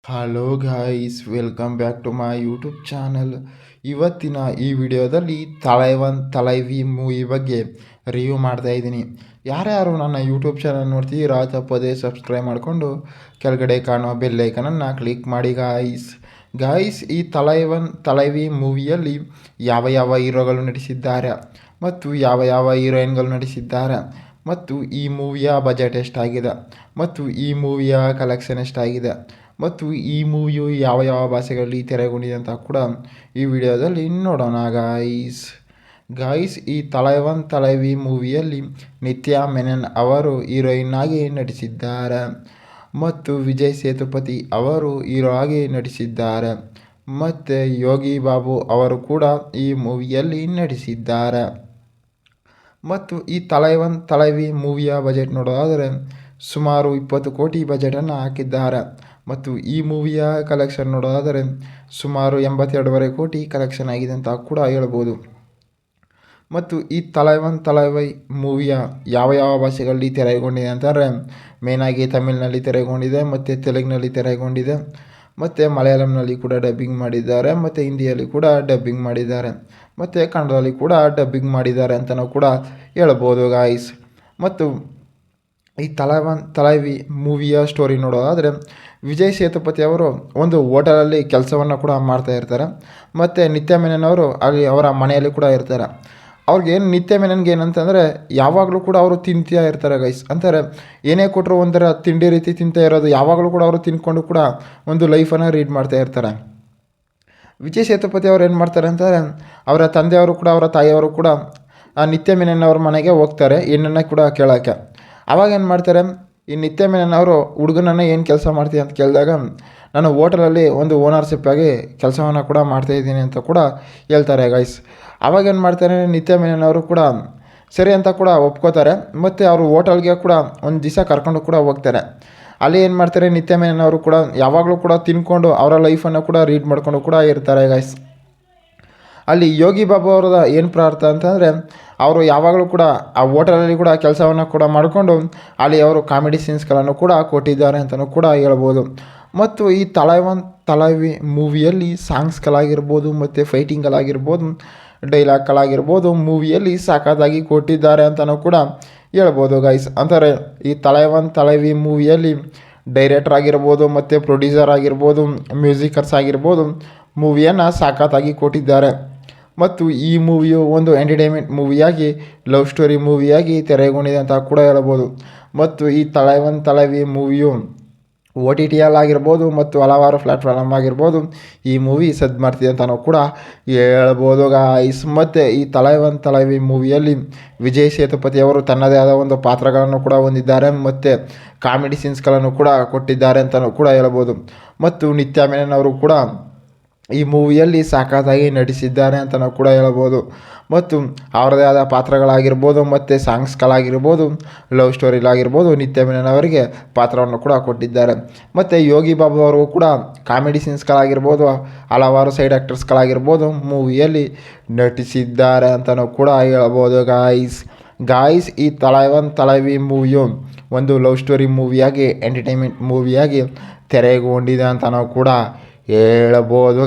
Hello guys, welcome back to my YouTube channel. ಇವತ್ತಿನ ಈ ವಿಡಿಯೋದಲ್ಲಿ ತಲೈವನ್ ತಲೈವಿ ಮೂವಿ ಬಗ್ಗೆ ರಿವ್ಯೂ ಮಾಡ್ತಾ ಇದ್ದೀನಿ. ಯಾರ್ಯಾರು ನನ್ನ ಯೂಟ್ಯೂಬ್ ಚಾನಲ್ ನೋಡ್ತೀರಾ ತಪ್ಪದೇ ಸಬ್ಸ್ಕ್ರೈಬ್ ಮಾಡಿಕೊಂಡು ಕೆಳಗಡೆ ಕಾಣೋ ಬೆಲ್ಲೈಕನನ್ನು ಕ್ಲಿಕ್ ಮಾಡಿ ಗಾಯ್ಸ್. ಈ ತಲೈವನ್ ತಲೈವಿ ಮೂವಿಯಲ್ಲಿ ಯಾವ ಯಾವ ಹೀರೋಗಳು ನಟಿಸಿದ್ದಾರೆ ಮತ್ತು ಯಾವ ಯಾವ ಹೀರೋಯಿನ್ಗಳು ನಟಿಸಿದ್ದಾರೆ ಮತ್ತು ಈ ಮೂವಿಯ ಬಜೆಟ್ ಎಷ್ಟಾಗಿದೆ ಮತ್ತು ಈ ಮೂವಿಯ ಕಲೆಕ್ಷನ್ ಎಷ್ಟಾಗಿದೆ ಮತ್ತು ಈ ಮೂವಿಯು ಯಾವ ಯಾವ ಭಾಷೆಗಳಲ್ಲಿ ತೆರೆಗೊಂಡಿದೆ ಅಂತ ಕೂಡ ಈ ವಿಡಿಯೋದಲ್ಲಿ ನೋಡೋಣ ಗಾಯ್ಸ್. ಈ ತಲೈವನ್ ತಲೈವಿ ಮೂವಿಯಲ್ಲಿ ನಿತ್ಯಾ ಮೆನನ್ ಅವರು ಹೀರೋಯಿನ್ ಆಗಿ ನಟಿಸಿದ್ದಾರೆ ಮತ್ತು ವಿಜಯ್ ಸೇತುಪತಿ ಅವರು ಹೀರೋ ಆಗಿ ನಟಿಸಿದ್ದಾರೆ ಮತ್ತು ಯೋಗಿ ಬಾಬು ಅವರು ಕೂಡ ಈ ಮೂವಿಯಲ್ಲಿ ನಟಿಸಿದ್ದಾರೆ. ಮತ್ತು ಈ ತಲೈವನ್ ತಲೈವಿ ಮೂವಿಯ ಬಜೆಟ್ ನೋಡೋದಾದರೆ ಸುಮಾರು 20 ಕೋಟಿ ಬಜೆಟನ್ನು ಹಾಕಿದ್ದಾರೆ ಮತ್ತು ಈ ಮೂವಿಯ ಕಲೆಕ್ಷನ್ ನೋಡೋದಾದರೆ ಸುಮಾರು 82.5 ಕೋಟಿ ಕಲೆಕ್ಷನ್ ಆಗಿದೆ ಅಂತ ಕೂಡ ಹೇಳ್ಬೋದು. ಮತ್ತು ಈ ತಲೈವನ್ ತಲೈವೈ ಮೂವಿಯ ಯಾವ ಯಾವ ಭಾಷೆಗಳಲ್ಲಿ ತೆರೆಗೊಂಡಿದೆ ಅಂತಂದರೆ ಮೇಯ್ನಾಗಿ ತಮಿಳಿನಲ್ಲಿ ತೆರೆಗೊಂಡಿದೆ ಮತ್ತು ತೆಲುಗಿನಲ್ಲಿ ತೆರೆಗೊಂಡಿದೆ ಮತ್ತು ಮಲಯಾಳಂನಲ್ಲಿ ಕೂಡ ಡಬ್ಬಿಂಗ್ ಮಾಡಿದ್ದಾರೆ ಮತ್ತು ಹಿಂದಿಯಲ್ಲಿ ಕೂಡ ಡಬ್ಬಿಂಗ್ ಮಾಡಿದ್ದಾರೆ ಮತ್ತು ಕನ್ನಡದಲ್ಲಿ ಕೂಡ ಡಬ್ಬಿಂಗ್ ಮಾಡಿದ್ದಾರೆ ಅಂತಲೂ ಕೂಡ ಹೇಳ್ಬೋದು ಗಾಯ್ಸ್. ಮತ್ತು ಈ ತಲೈವನ್ ತಲೈವಿ ಮೂವಿಯ ಸ್ಟೋರಿ ನೋಡೋದಾದರೆ ವಿಜಯ್ ಸೇತುಪತಿ ಅವರು ಒಂದು ಹೋಟೆಲಲ್ಲಿ ಕೆಲಸವನ್ನು ಕೂಡ ಮಾಡ್ತಾ ಇರ್ತಾರೆ ಮತ್ತು ನಿತ್ಯಾ ಮೆನನ್ ಅವರು ಅಲ್ಲಿ ಅವರ ಮನೆಯಲ್ಲಿ ಕೂಡ ಇರ್ತಾರೆ. ಅವ್ರಿಗೇನು ನಿತ್ಯಾ ಮೆನನ್ಗೆ ಏನಂತಂದರೆ ಯಾವಾಗಲೂ ಕೂಡ ಅವರು ತಿಂತಾ ಇರ್ತಾರೆ ಗೈಸ್. ಅಂತಾರೆ ಏನೇ ಕೊಟ್ಟರು ಒಂಥರ ತಿಂಡಿ ರೀತಿ ತಿಂತಾ ಇರೋದು, ಯಾವಾಗಲೂ ಕೂಡ ಅವರು ತಿಂದ್ಕೊಂಡು ಕೂಡ ಒಂದು ಲೈಫನ್ನು ರೀಡ್ ಮಾಡ್ತಾ ಇರ್ತಾರೆ. ವಿಜಯ್ ಸೇತುಪತಿ ಅವ್ರು ಏನು ಮಾಡ್ತಾರೆ ಅಂತಂದರೆ ಅವರ ತಂದೆಯವರು ಕೂಡ ಅವರ ತಾಯಿಯವರು ಕೂಡ ನಿತ್ಯಾ ಮೆನನ್ ಅವ್ರ ಮನೆಗೆ ಹೋಗ್ತಾರೆ ಹೆಣ್ಣನ್ನು ಕೂಡ ಕೇಳೋಕ್ಕೆ. ಆವಾಗ ಏನು ಮಾಡ್ತಾರೆ, ಈ ನಿತ್ಯಾ ಮೆನನ್ ಅವರು ಹುಡುಗನನ್ನು ಏನು ಕೆಲಸ ಮಾಡ್ತೀವಿ ಅಂತ ಕೇಳಿದಾಗ ನಾನು ಹೋಟೆಲಲ್ಲಿ ಒಂದು ಓನರ್ಶಿಪ್ ಆಗಿ ಕೆಲಸವನ್ನು ಕೂಡ ಮಾಡ್ತಾಯಿದ್ದೀನಿ ಅಂತ ಕೂಡ ಹೇಳ್ತಾರೆ ಗೈಸ್. ಆವಾಗ ಏನು ಮಾಡ್ತಾರೆ, ನಿತ್ಯಾ ಮೆನನ್ ಅವರು ಕೂಡ ಸರಿ ಅಂತ ಕೂಡ ಒಪ್ಕೋತಾರೆ ಮತ್ತು ಅವರು ಹೋಟೆಲ್ಗೆ ಕೂಡ ಒಂದು ದಿವಸ ಕರ್ಕೊಂಡು ಕೂಡ ಹೋಗ್ತಾರೆ. ಅಲ್ಲಿ ಏನು ಮಾಡ್ತಾರೆ, ನಿತ್ಯಾ ಮೆನನ್ ಅವರು ಕೂಡ ಯಾವಾಗಲೂ ಕೂಡ ತಿನ್ಕೊಂಡು ಅವರ ಲೈಫನ್ನು ಕೂಡ ರೀಡ್ ಮಾಡ್ಕೊಂಡು ಕೂಡ ಇರ್ತಾರೆ ಗೈಸ್. ಅಲ್ಲಿ ಯೋಗಿ ಬಾಬು ಅವ್ರದ ಏನು ಪ್ರಾರ್ಥ ಅಂತಂದರೆ ಅವರು ಯಾವಾಗಲೂ ಕೂಡ ಆ ಹೋಟೆಲಲ್ಲಿ ಕೂಡ ಕೆಲಸವನ್ನು ಕೂಡ ಮಾಡಿಕೊಂಡು ಅಲ್ಲಿ ಅವರು ಕಾಮಿಡಿ ಸೀನ್ಸ್ಗಳನ್ನು ಕೂಡ ಕೊಟ್ಟಿದ್ದಾರೆ ಅಂತಲೂ ಕೂಡ ಹೇಳ್ಬೋದು. ಮತ್ತು ಈ ತಲೈವನ್ ತಲೈವಿ ಮೂವಿಯಲ್ಲಿ ಸಾಂಗ್ಸ್ಗಳಾಗಿರ್ಬೋದು ಮತ್ತು ಫೈಟಿಂಗ್ಗಳಾಗಿರ್ಬೋದು ಡೈಲಾಗ್ಗಳಾಗಿರ್ಬೋದು ಮೂವಿಯಲ್ಲಿ ಸಖತ್ತಾಗಿ ಕೊಟ್ಟಿದ್ದಾರೆ ಅಂತಲೂ ಕೂಡ ಹೇಳ್ಬೋದು ಗೈಸ್. ಅಂತಾರೆ ಈ ತಲೈವನ್ ತಲೈವಿ ಮೂವಿಯಲ್ಲಿ ಡೈರೆಕ್ಟರ್ ಆಗಿರ್ಬೋದು ಮತ್ತು ಪ್ರೊಡ್ಯೂಸರ್ ಆಗಿರ್ಬೋದು ಮ್ಯೂಸಿಕರ್ಸ್ ಆಗಿರ್ಬೋದು ಮೂವಿಯನ್ನು ಸಖತ್ತಾಗಿ ಕೊಟ್ಟಿದ್ದಾರೆ. ಮತ್ತು ಈ ಮೂವಿಯು ಒಂದು ಎಂಟರ್ಟೈನ್ಮೆಂಟ್ ಮೂವಿಯಾಗಿ ಲವ್ ಸ್ಟೋರಿ ಮೂವಿಯಾಗಿ ತೆರೆಗೊಂಡಿದೆ ಅಂತ ಕೂಡ ಹೇಳ್ಬೋದು. ಮತ್ತು ಈ ತಲೈವನ್ ತಲೈವಿ ಮೂವಿಯು OTT ಆಗಿರ್ಬೋದು ಮತ್ತು ಹಲವಾರು ಪ್ಲ್ಯಾಟ್ಫಾರ್ಮ್ ಆಗಿರ್ಬೋದು ಈ ಮೂವಿ ಸದ್ದು ಮಾಡ್ತಿದೆ ಅಂತಲೂ ಕೂಡ ಹೇಳ್ಬೋದು ಗಾಯ್ಸ್. ಮತ್ತು ಈ ತಲೈವನ್ ತಲೈವಿ ಮೂವಿಯಲ್ಲಿ ವಿಜಯ್ ಸೇತುಪತಿ ಅವರು ತನ್ನದೇ ಆದ ಒಂದು ಪಾತ್ರಗಳನ್ನು ಕೂಡ ಹೊಂದಿದ್ದಾರೆ ಮತ್ತು ಕಾಮಿಡಿ ಸೀನ್ಸ್ಗಳನ್ನು ಕೂಡ ಕೊಟ್ಟಿದ್ದಾರೆ ಅಂತಲೂ ಕೂಡ ಹೇಳ್ಬೋದು. ಮತ್ತು ನಿತ್ಯಾ ಮೆನನ್ ಅವರು ಕೂಡ ಈ ಮೂವಿಯಲ್ಲಿ ಸಖತ್ತಾಗಿ ನಟಿಸಿದ್ದಾರೆ ಅಂತ ನಾವು ಕೂಡ ಹೇಳ್ಬೋದು. ಮತ್ತು ಅವರದೇ ಆದ ಪಾತ್ರಗಳಾಗಿರ್ಬೋದು ಮತ್ತು ಸಾಂಗ್ಸ್ಗಳಾಗಿರ್ಬೋದು ಲವ್ ಸ್ಟೋರಿಲಾಗಿರ್ಬೋದು ನಿತ್ಯಾ ಮೆನನ್ ಅವರಿಗೆ ಪಾತ್ರವನ್ನು ಕೂಡ ಕೊಟ್ಟಿದ್ದಾರೆ. ಮತ್ತು ಯೋಗಿ ಬಾಬು ಅವರು ಕೂಡ ಕಾಮಿಡಿ ಸೀನ್ಸ್ಗಳಾಗಿರ್ಬೋದು ಹಲವಾರು ಸೈಡ್ ಆ್ಯಕ್ಟರ್ಸ್ಗಳಾಗಿರ್ಬೋದು ಮೂವಿಯಲ್ಲಿ ನಟಿಸಿದ್ದಾರೆ ಅಂತಲೂ ಕೂಡ ಹೇಳ್ಬೋದು ಗಾಯ್ಸ್. ಈ ತಲೈವನ್ ತಲೈವಿ ಮೂವಿಯು ಒಂದು ಲವ್ ಸ್ಟೋರಿ ಮೂವಿಯಾಗಿ ಎಂಟರ್ಟೈನ್ಮೆಂಟ್ ಮೂವಿಯಾಗಿ ತೆರೆಗೊಂಡಿದೆ ಅಂತ ನಾವು ಕೂಡ ಹೇಳ್ಬೋದು